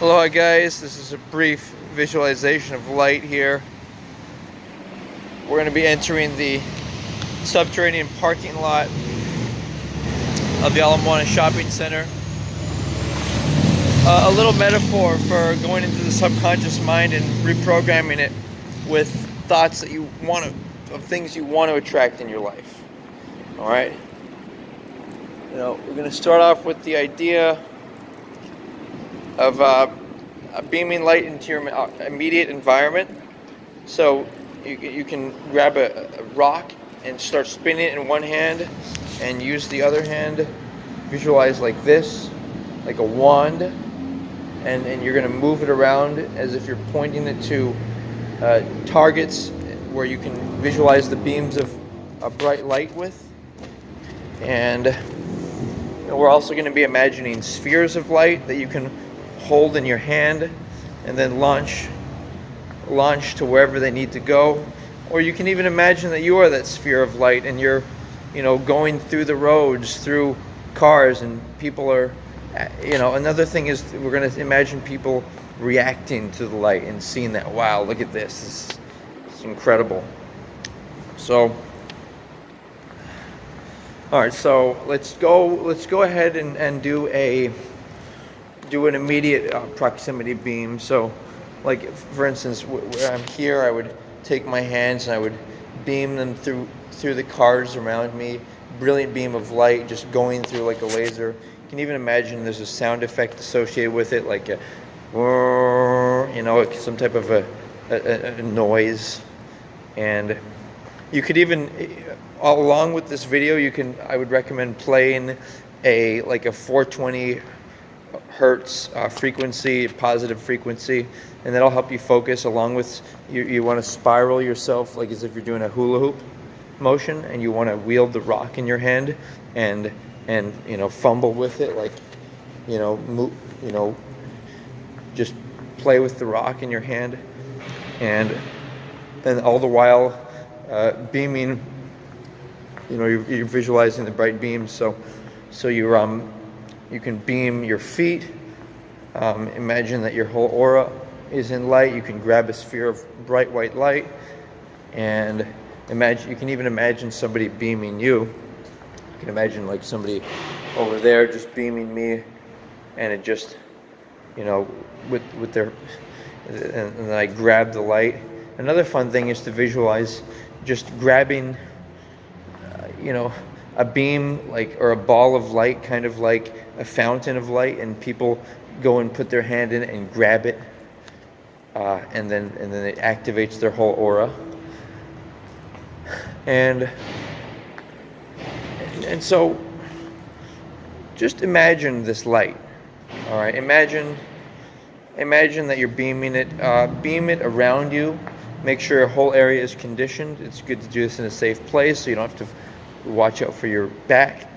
Aloha guys, this is a brief visualization of light here. We're going to be entering the subterranean parking lot of the Ala Moana Shopping Center. A little metaphor for going into the subconscious mind and reprogramming it with thoughts that you want to, of things you want to attract in your life. Alright? We're going to start off with the idea of beaming light into your immediate environment. So you can grab a rock and start spinning it in one hand and use the other hand. Visualize like this, like a wand, and you're going to move it around as if you're pointing it to targets where you can visualize the beams of a bright light with. And we're also going to be imagining spheres of light that you can hold in your hand and then launch to wherever they need to go. Or you can even imagine that you are that sphere of light and you're going through the roads, through cars, and people are another thing is we're going to imagine people reacting to the light and seeing that, wow, look at this, it's incredible. So all right, so let's go ahead and do an immediate proximity beam. So like for instance, where I'm here, I would take my hands and I would beam them through the cars around me. Brilliant beam of light just going through like a laser. You can even imagine there's a sound effect associated with it, like a some type of a noise. And you could even, along with this video, I would recommend playing a 420 hertz frequency, positive frequency, and that'll help you focus. Along with you want to spiral yourself like as if you're doing a hula hoop motion, and you want to wield the rock in your hand and fumble with it, like just play with the rock in your hand, and all the while beaming. You're visualizing the bright beams. So you can beam your feet. Imagine that your whole aura is in light. You can grab a sphere of bright white light, and you can even imagine somebody beaming you. You can imagine like somebody over there just beaming me, and it just with their and then I grab the light. Another fun thing is to visualize just grabbing a beam, or a ball of light, kind of like a fountain of light, and people go and put their hand in it and grab it, and then it activates their whole aura. And so just imagine this light. All right, imagine that you're beaming it. Beam it around you. Make sure your whole area is conditioned. It's good to do this in a safe place, so you don't have to watch out for your back.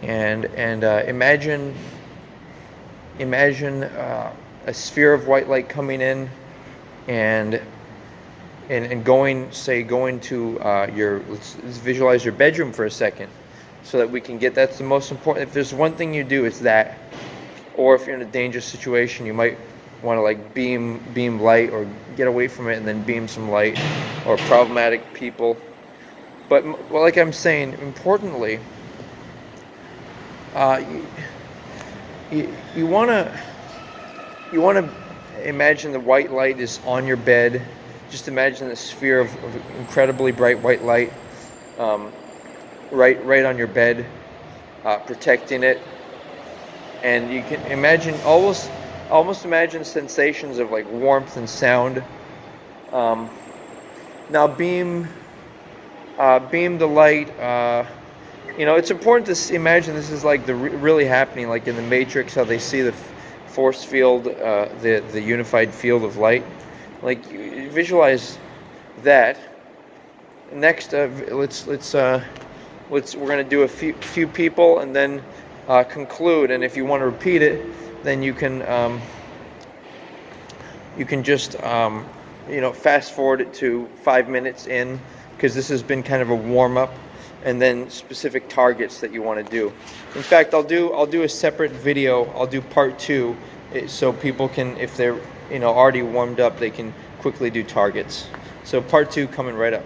And imagine a sphere of white light coming in and going to let's visualize your bedroom for a second, so that we can get, that's the most important. If there's one thing you do, it's that. Or if you're in a dangerous situation, you might want to beam light, or get away from it and then beam some light, or problematic people. But like I'm saying, importantly, you want to imagine the white light is on your bed. Just imagine the sphere of incredibly bright white light right on your bed, protecting it. And you can imagine almost imagine sensations of like warmth and sound. Now beam the light. It's important to imagine this is like really happening, like in the Matrix, how they see the force field, the unified field of light. Like visualize that. Next, we're going to do a few people and then conclude. And if you want to repeat it, then you can just fast forward it to 5 minutes in, because this has been kind of a warm up and then specific targets that you want to do. In fact, I'll do a separate video. I'll do part 2, so people can, if they're already warmed up, they can quickly do targets. So part 2 coming right up.